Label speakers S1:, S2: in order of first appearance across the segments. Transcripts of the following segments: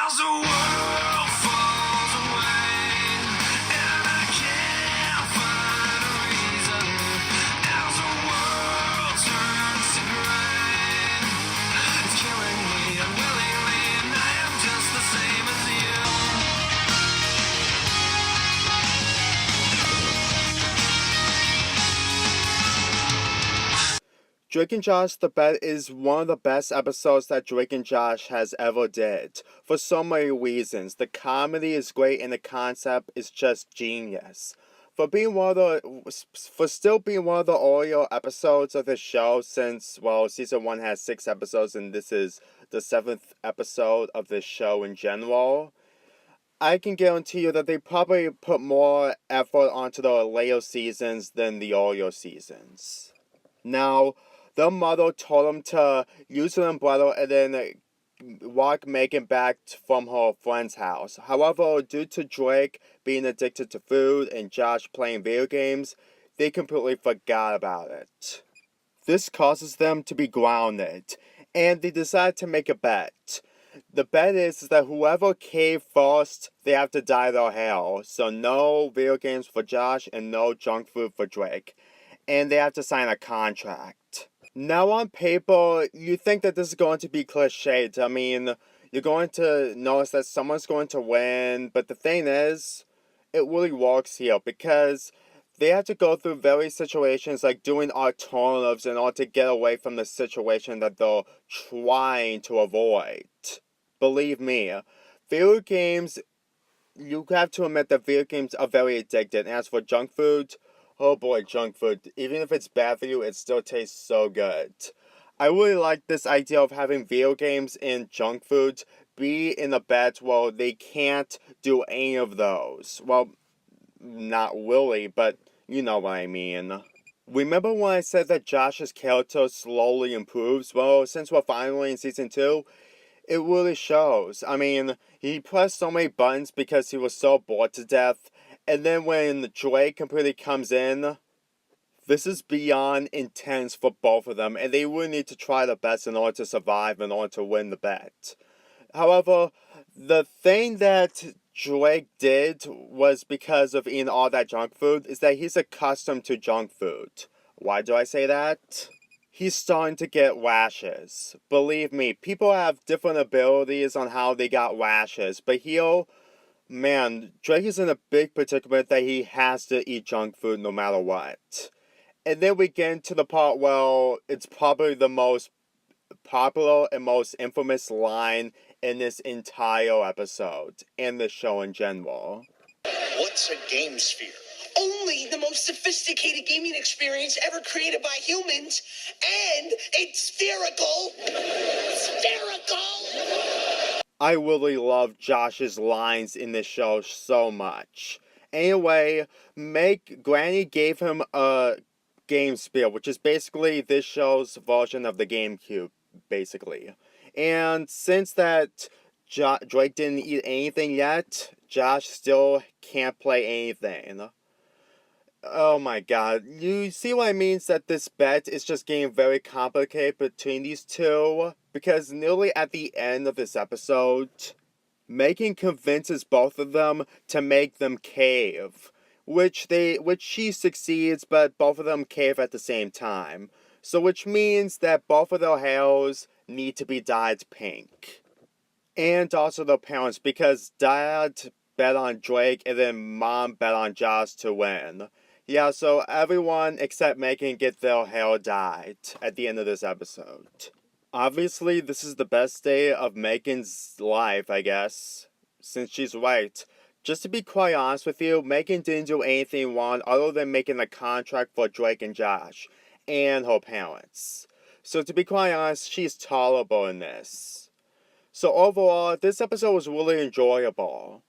S1: As the world falls away, and I can't find a reason. As the world turns to gray, it's killing me unwillingly, and I am just the same as you.
S2: Drake and Josh The Bet is one of the best episodes that Drake and Josh has ever did. For so many reasons. The comedy is great and the concept is just genius. For still being one of the earlier episodes of the show, since, well, season 1 has 6 episodes and this is the 7th episode of the show in general, I can guarantee you that they probably put more effort onto the later seasons than the earlier seasons. Now, the mother told him to use an umbrella and then walk Megan back from her friend's house. However, due to Drake being addicted to food and Josh playing video games, they completely forgot about it. This causes them to be grounded, and they decide to make a bet. The bet is that whoever caved first, they have to dye their hair. So no video games for Josh and no junk food for Drake. And they have to sign a contract. Now on paper, you think that this is going to be cliched. I mean, you're going to notice that someone's going to win, but the thing is, it really works here because they have to go through various situations like doing alternatives in order to get away from the situation that they're trying to avoid. Believe me, video games, you have to admit that video games are very addictive. And as for junk food, oh boy, junk food. Even if it's bad for you, it still tastes so good. I really like this idea of having video games and junk food be in a bet where they can't do any of those. Well, not really, but you know what I mean. Remember when I said that Josh's character slowly improves? Well, since we're finally in season 2, it really shows. I mean, he pressed so many buttons because he was so bored to death. And then when Drake completely comes in, this is beyond intense for both of them. And they really need to try their best in order to survive, in order to win the bet. However, the thing that Drake did was because of eating all that junk food, is that he's accustomed to junk food. Why do I say that? He's starting to get rashes. Believe me, people have different abilities on how they got rashes, but here, man, Drake is in a big predicament that he has to eat junk food no matter what. And then we get into the part where it's probably the most popular and most infamous line in this entire episode, and the show in general.
S3: What's a game sphere? Only the most sophisticated gaming experience ever created by humans, and it's spherical. Spherical!
S2: I really love Josh's lines in this show so much. Anyway, Granny gave him a Game Sphere, which is basically this show's version of the GameCube, basically. And since that Drake didn't eat anything yet, Josh still can't play anything. Oh my god, you see what I mean? That this bet is just getting very complicated between these two? Because nearly at the end of this episode, Megan convinces both of them to make them cave. Which she succeeds, but both of them cave at the same time. So which means that both of their hairs need to be dyed pink. And also their parents, because Dad bet on Drake and then Mom bet on Josh to win. Yeah, so everyone except Megan get their hair dyed at the end of this episode. Obviously, this is the best day of Megan's life, I guess, since she's right. Just to be quite honest with you, Megan didn't do anything wrong other than making a contract for Drake and Josh, and her parents. So to be quite honest, she's tolerable in this. So overall, this episode was really enjoyable.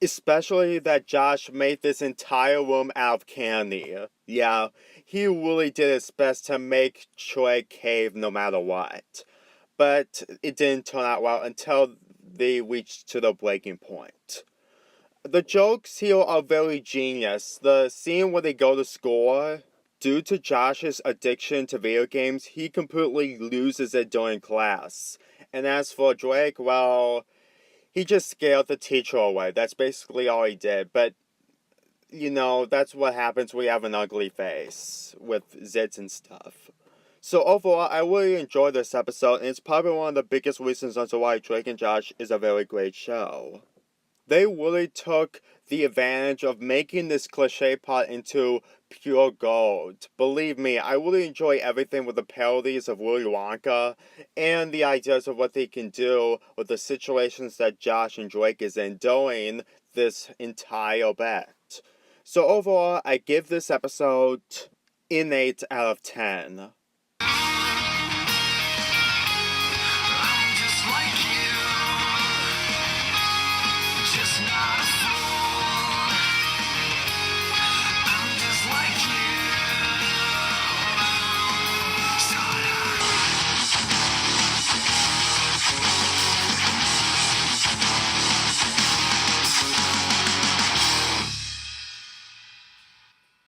S2: Especially that Josh made this entire room out of candy. Yeah, he really did his best to make Drake cave no matter what. But it didn't turn out well until they reached to the breaking point. The jokes here are very genius. The scene where they go to school, due to Josh's addiction to video games, he completely loses it during class. And as for Drake, well, He just scared the teacher away. That's basically all he did. But, you know, that's what happens when you have an ugly face with zits and stuff. So overall, I really enjoyed this episode, and it's probably one of the biggest reasons as to why Drake and Josh is a very great show. They really took the advantage of making this cliche plot into pure gold. Believe me, I really enjoy everything with the parodies of Willy Wonka and the ideas of what they can do with the situations that Josh and Drake is in during this entire bet. So overall, I give this episode an 8 out of 10.